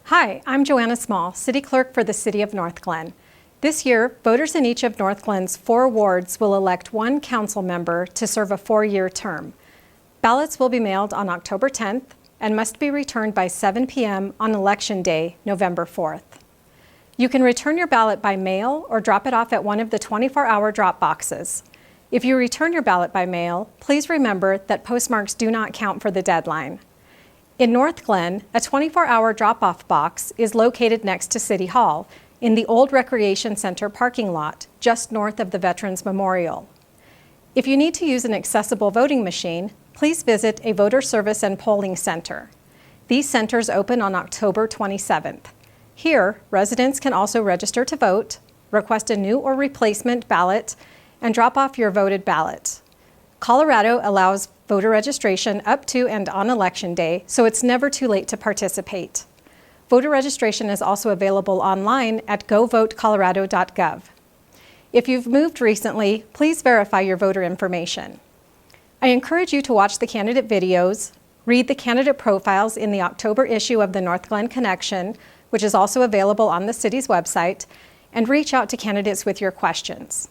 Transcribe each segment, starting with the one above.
Hi, I'm Joanna Small, City Clerk for the City of Northglenn. This year, voters in each of Northglenn's 4 wards will elect 1 council member to serve a 4-year term. Ballots will be mailed on October 10th and must be returned by 7 p.m. on Election Day, November 4th. You can return your ballot by mail or drop it off at one of the 24-hour drop boxes. If you return your ballot by mail, please remember that postmarks do not count for the deadline. In Northglenn, a 24-hour drop-off box is located next to City Hall in the old Recreation Center parking lot just north of the Veterans Memorial. If you need to use an accessible voting machine, please visit a voter service and polling center. These centers open on October 27th. Here, residents can also register to vote, request a new or replacement ballot, and drop off your voted ballot. Colorado allows voter registration up to and on Election Day, so it's never too late to participate. Voter registration is also available online at govotecolorado.gov. If you've moved recently, please verify your voter information. I encourage you to watch the candidate videos, read the candidate profiles in the October issue of the Northglenn Connection, which is also available on the city's website, and reach out to candidates with your questions.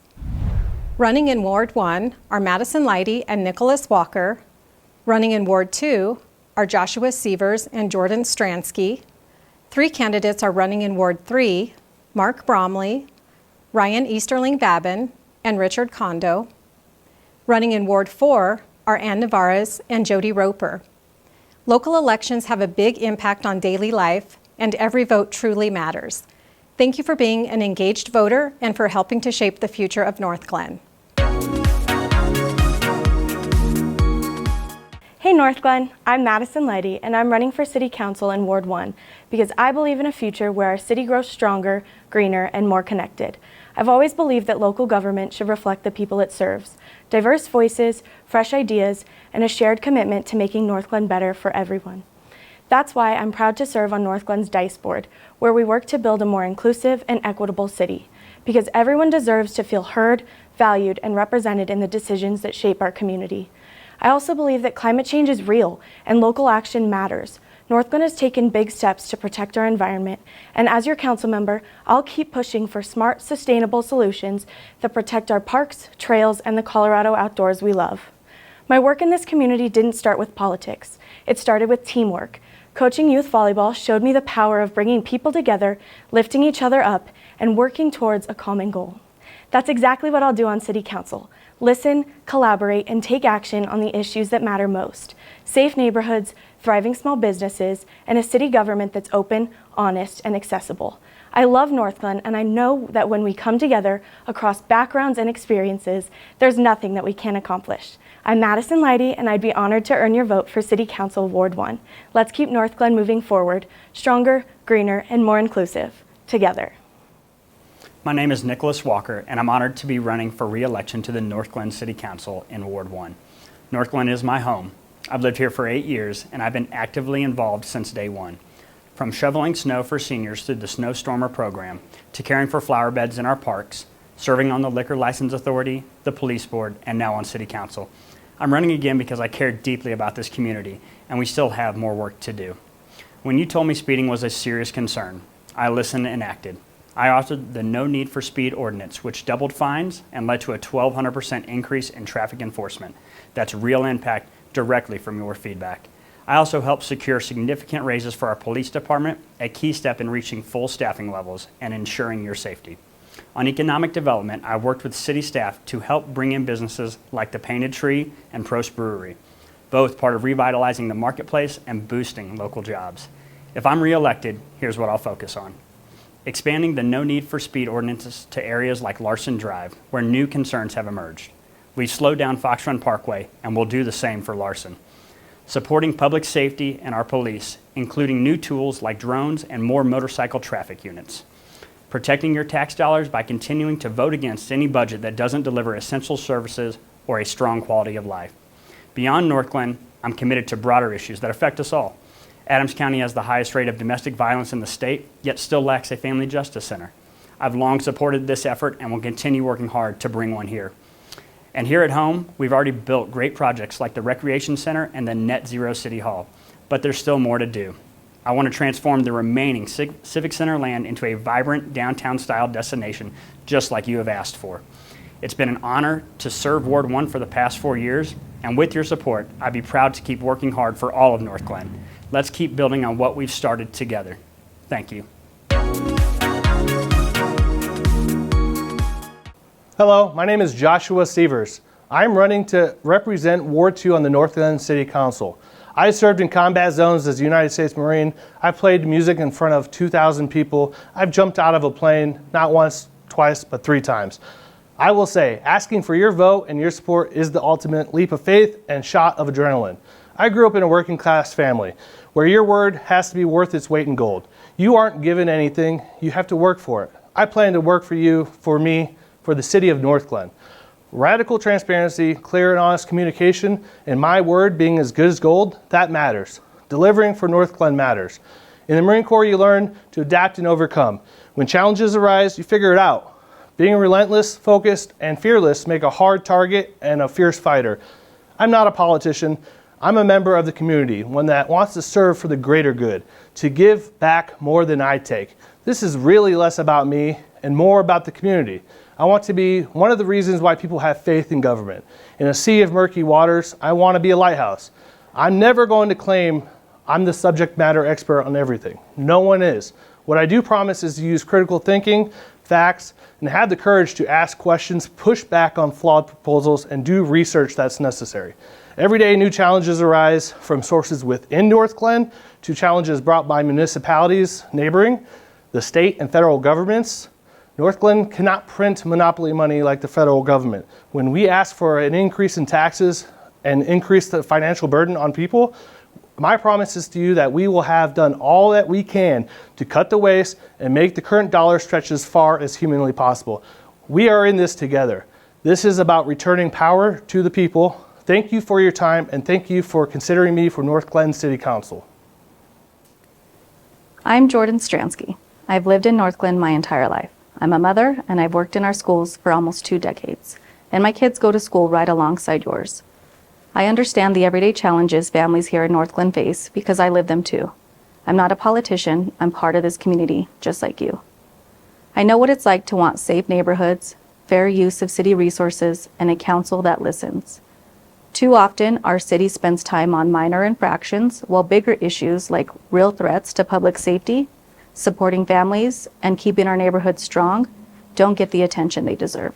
Running in Ward 1 are Madison Leidy and Nicholas Walker. Running in Ward 2 are Joshua Sievers and Jordan Stransky. 3 candidates are running in Ward 3, Mark Bromley, Ryan Easterling Babin, and Richard Kondo. Running in Ward 4 are Ann Navarez and Jody Roper. Local elections have a big impact on daily life, and every vote truly matters. Thank you for being an engaged voter and for helping to shape the future of Northglenn. Hey Northglenn, I'm Madison Leidy and I'm running for City Council in Ward 1 because I believe in a future where our city grows stronger, greener, and more connected. I've always believed that local government should reflect the people it serves, diverse voices, fresh ideas, and a shared commitment to making Northglenn better for everyone. That's why I'm proud to serve on Northglenn's DICE board, where we work to build a more inclusive and equitable city, because everyone deserves to feel heard, valued, and represented in the decisions that shape our community. I also believe that climate change is real and local action matters. Northglenn has taken big steps to protect our environment, and as your council member, I'll keep pushing for smart, sustainable solutions that protect our parks, trails, and the Colorado outdoors we love. My work in this community didn't start with politics. It started with teamwork. Coaching youth volleyball showed me the power of bringing people together, lifting each other up, and working towards a common goal. That's exactly what I'll do on City Council. Listen, collaborate, and take action on the issues that matter most. Safe neighborhoods, thriving small businesses, and a city government that's open, honest, and accessible. I love Northglenn, and I know that when we come together across backgrounds and experiences, there's nothing that we can't accomplish. I'm Madison Leidy, and I'd be honored to earn your vote for City Council Ward 1. Let's keep Northglenn moving forward, stronger, greener, and more inclusive, together. My name is Nicholas Walker, and I'm honored to be running for re-election to the Northglenn City Council in Ward 1. Northglenn is my home. I've lived here for 8 years, and I've been actively involved since day one. From shoveling snow for seniors through the Snowstormer program, to caring for flower beds in our parks, serving on the Liquor License Authority, the Police Board, and now on City Council. I'm running again because I care deeply about this community, and we still have more work to do. When you told me speeding was a serious concern, I listened and acted. I authored the No Need for Speed ordinance, which doubled fines and led to a 1,200% increase in traffic enforcement. That's real impact directly from your feedback. I also helped secure significant raises for our police department, a key step in reaching full staffing levels and ensuring your safety. On economic development, I worked with city staff to help bring in businesses like the Painted Tree and Prost Brewery, both part of revitalizing the marketplace and boosting local jobs. If I'm re-elected, here's what I'll focus on. Expanding the No Need for Speed ordinances to areas like Larson Drive, where new concerns have emerged. We've slowed down Fox Run Parkway, and we'll do the same for Larson. Supporting public safety and our police, including new tools like drones and more motorcycle traffic units. Protecting your tax dollars by continuing to vote against any budget that doesn't deliver essential services or a strong quality of life. Beyond Northglenn, I'm committed to broader issues that affect us all. Adams County has the highest rate of domestic violence in the state, yet still lacks a family justice center. I've long supported this effort and will continue working hard to bring one here. And here at home, we've already built great projects like the Recreation Center and the Net Zero City Hall, but there's still more to do. I want to transform the remaining Civic Center land into a vibrant downtown-style destination, just like you have asked for. It's been an honor to serve Ward 1 for the past 4 years, and with your support, I'd be proud to keep working hard for all of Northglenn. Let's keep building on what we've started together. Thank you. Hello, my name is Joshua Sievers. I'm running to represent Ward 2 on the Northglenn City Council. I served in combat zones as a United States Marine. I played music in front of 2,000 people. I've jumped out of a plane, not once, twice, but 3 times. I will say, asking for your vote and your support is the ultimate leap of faith and shot of adrenaline. I grew up in a working class family where your word has to be worth its weight in gold. You aren't given anything, you have to work for it. I plan to work for you, for me, for the city of Northglenn. Radical transparency, clear and honest communication, and my word being as good as gold, that matters. Delivering for Northglenn matters. In the Marine Corps, you learn to adapt and overcome. When challenges arise, you figure it out. Being relentless, focused, and fearless make a hard target and a fierce fighter. I'm not a politician. I'm a member of the community, one that wants to serve for the greater good, to give back more than I take. This is really less about me and more about the community. I want to be one of the reasons why people have faith in government. In a sea of murky waters, I want to be a lighthouse. I'm never going to claim I'm the subject matter expert on everything. No one is. What I do promise is to use critical thinking, facts, and have the courage to ask questions, push back on flawed proposals, and do research that's necessary. Every day, new challenges arise from sources within Northglenn to challenges brought by municipalities neighboring, the state and federal governments. Northglenn cannot print monopoly money like the federal government. When we ask for an increase in taxes and increase the financial burden on people, my promise is to you that we will have done all that we can to cut the waste and make the current dollar stretch as far as humanly possible. We are in this together. This is about returning power to the people. Thank you for your time, and thank you for considering me for Northglenn City Council. I'm Jordan Stransky. I've lived in Northglenn my entire life. I'm a mother, and I've worked in our schools for almost 2 decades, and my kids go to school right alongside yours. I understand the everyday challenges families here in Northglenn face because I live them too. I'm not a politician, I'm part of this community, just like you. I know what it's like to want safe neighborhoods, fair use of city resources, and a council that listens. Too often, our city spends time on minor infractions while bigger issues like real threats to public safety, supporting families, and keeping our neighborhoods strong don't get the attention they deserve.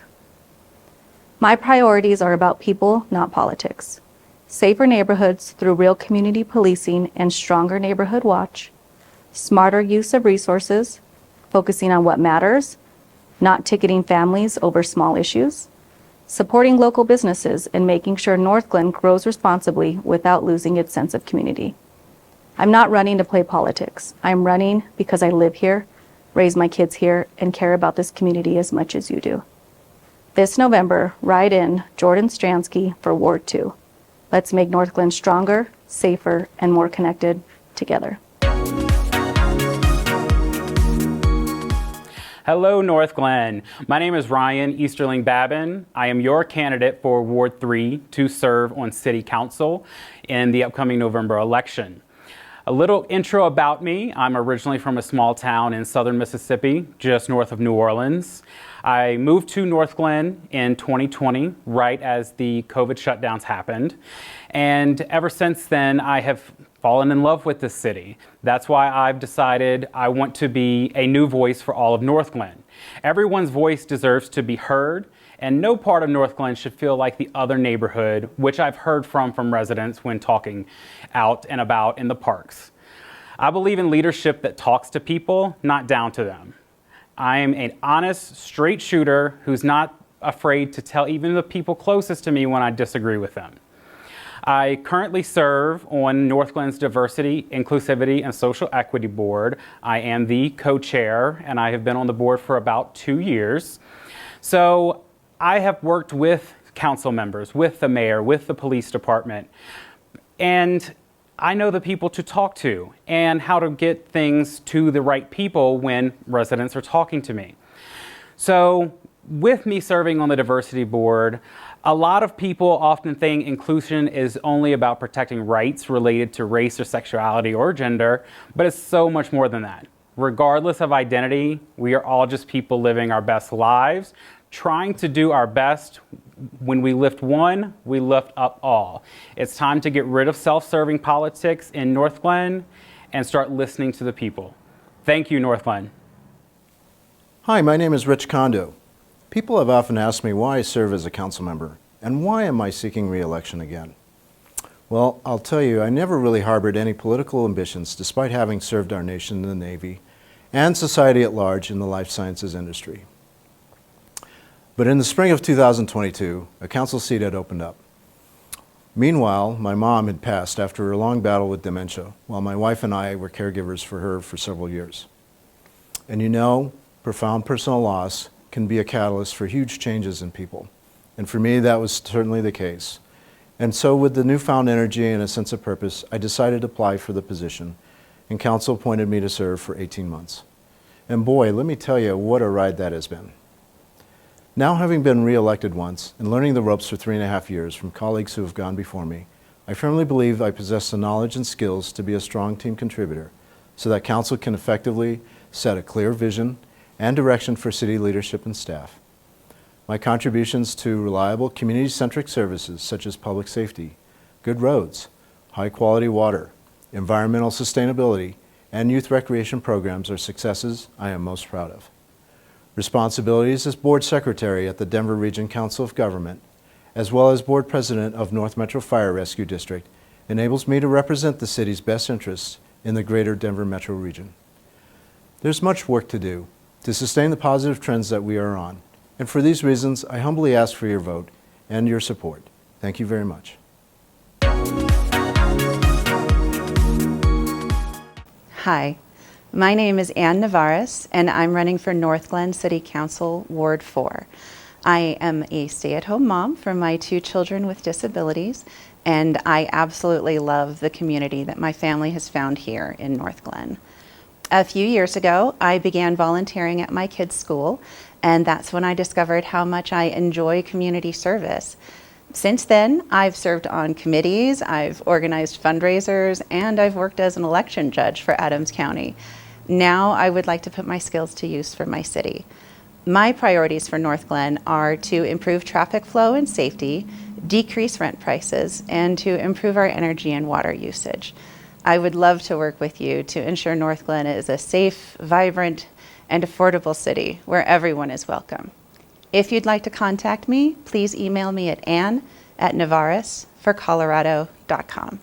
My priorities are about people, not politics. Safer neighborhoods through real community policing and stronger neighborhood watch, smarter use of resources, focusing on what matters, not ticketing families over small issues, supporting local businesses and making sure Northglenn grows responsibly without losing its sense of community. I'm not running to play politics. I'm running because I live here, raise my kids here, and care about this community as much as you do. This November, write in Jordan Stransky for Ward 2. Let's make Northglenn stronger, safer, and more connected together. Hello, Northglenn. My name is Ryan Easterling Babin. I am your candidate for Ward 3 to serve on City Council in the upcoming November election. A little intro about me. I'm originally from a small town in southern Mississippi, just north of New Orleans. I moved to Northglenn in 2020, right as the COVID shutdowns happened. And ever since then, I have fallen in love with this city. That's why I've decided I want to be a new voice for all of Northglenn. Everyone's voice deserves to be heard, and no part of Northglenn should feel like the other neighborhood, which I've heard from residents when talking out and about in the parks. I believe in leadership that talks to people, not down to them. I am an honest, straight shooter who's not afraid to tell even the people closest to me when I disagree with them. I currently serve on Northglenn's Diversity, Inclusivity, and Social Equity Board. I am the co-chair, and I have been on the board for about 2 years. So I have worked with council members, with the mayor, with the police department, and I know the people to talk to and how to get things to the right people when residents are talking to me. So with me serving on the diversity board, A lot of people often think inclusion is only about protecting rights related to race or sexuality or gender, but it's so much more than that. Regardless of identity, we are all just people living our best lives, trying to do our best. When we lift one, we lift up all. It's time to get rid of self-serving politics in Northglenn and start listening to the people. Thank you, Northglenn. Hi, my name is Rich Kondo. People have often asked me why I serve as a council member and why am I seeking re-election again. Well, I'll tell you, I never really harbored any political ambitions despite having served our nation in the Navy and society at large in the life sciences industry. But in the spring of 2022, a council seat had opened up. Meanwhile, my mom had passed after a long battle with dementia, while my wife and I were caregivers for her for several years. And you know, profound personal loss can be a catalyst for huge changes in people. And for me, that was certainly the case. And so with the newfound energy and a sense of purpose, I decided to apply for the position, and council appointed me to serve for 18 months. And boy, let me tell you what a ride that has been. Now having been re-elected once and learning the ropes for 3.5 years from colleagues who have gone before me, I firmly believe I possess the knowledge and skills to be a strong team contributor so that council can effectively set a clear vision and direction for city leadership and staff. My contributions to reliable community-centric services such as public safety, good roads, high-quality water, environmental sustainability, and youth recreation programs are successes I am most proud of. Responsibilities as Board Secretary at the Denver Region Council of Government, as well as Board President of North Metro Fire Rescue District, enables me to represent the city's best interests in the greater Denver metro region. There's much work to do to sustain the positive trends that we are on, and for these reasons, I humbly ask for your vote and your support. Thank you very much. Hi, my name is Ann Navarez, and I'm running for Northglenn City Council, Ward 4. I am a stay-at-home mom for my 2 children with disabilities, and I absolutely love the community that my family has found here in Northglenn. A few years ago, I began volunteering at my kids' school, and that's when I discovered how much I enjoy community service. Since then, I've served on committees, I've organized fundraisers, and I've worked as an election judge for Adams County. Now I would like to put my skills to use for my city. My priorities for Northglenn are to improve traffic flow and safety, decrease rent prices, and to improve our energy and water usage. I would love to work with you to ensure Northglenn is a safe, vibrant, and affordable city where everyone is welcome. If you'd like to contact me, please email me at ann@navarezforcolorado.com.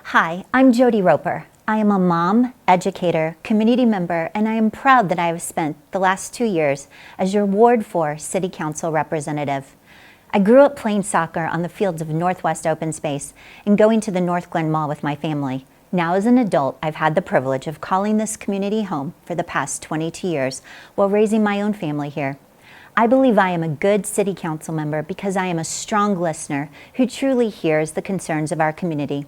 Hi, I'm Jody Roper. I am a mom, educator, community member, and I am proud that I have spent the last 2 years as your Ward 4 City Council representative. I grew up playing soccer on the fields of Northwest Open Space and going to the Northglenn Mall with my family. Now as an adult, I've had the privilege of calling this community home for the past 22 years while raising my own family here. I believe I am a good city council member because I am a strong listener who truly hears the concerns of our community.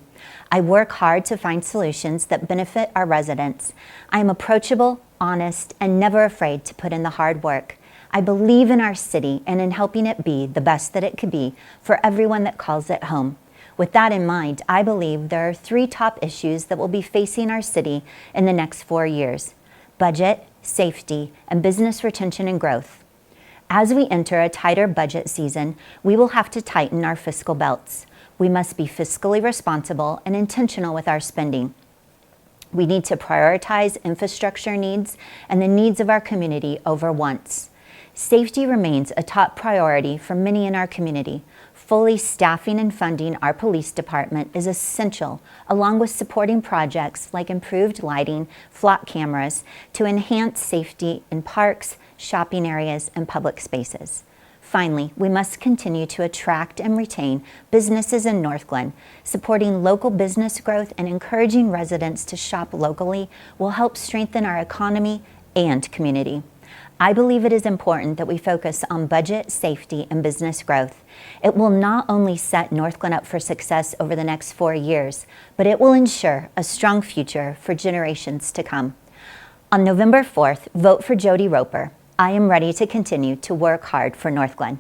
I work hard to find solutions that benefit our residents. I am approachable, honest, and never afraid to put in the hard work. I believe in our city and in helping it be the best that it could be for everyone that calls it home. With that in mind, I believe there are 3 top issues that will be facing our city in the next 4 years: budget, safety, and business retention and growth. As we enter a tighter budget season, we will have to tighten our fiscal belts. We must be fiscally responsible and intentional with our spending. We need to prioritize infrastructure needs and the needs of our community over wants. Safety remains a top priority for many in our community. Fully staffing and funding our police department is essential, along with supporting projects like improved lighting, flock cameras, to enhance safety in parks, shopping areas, and public spaces. Finally, we must continue to attract and retain businesses in Northglenn. Supporting local business growth and encouraging residents to shop locally will help strengthen our economy and community. I believe it is important that we focus on budget, safety, and business growth. It will not only set Northglenn up for success over the next 4 years, but it will ensure a strong future for generations to come. On November 4th, vote for Jody Roper. I am ready to continue to work hard for Northglenn.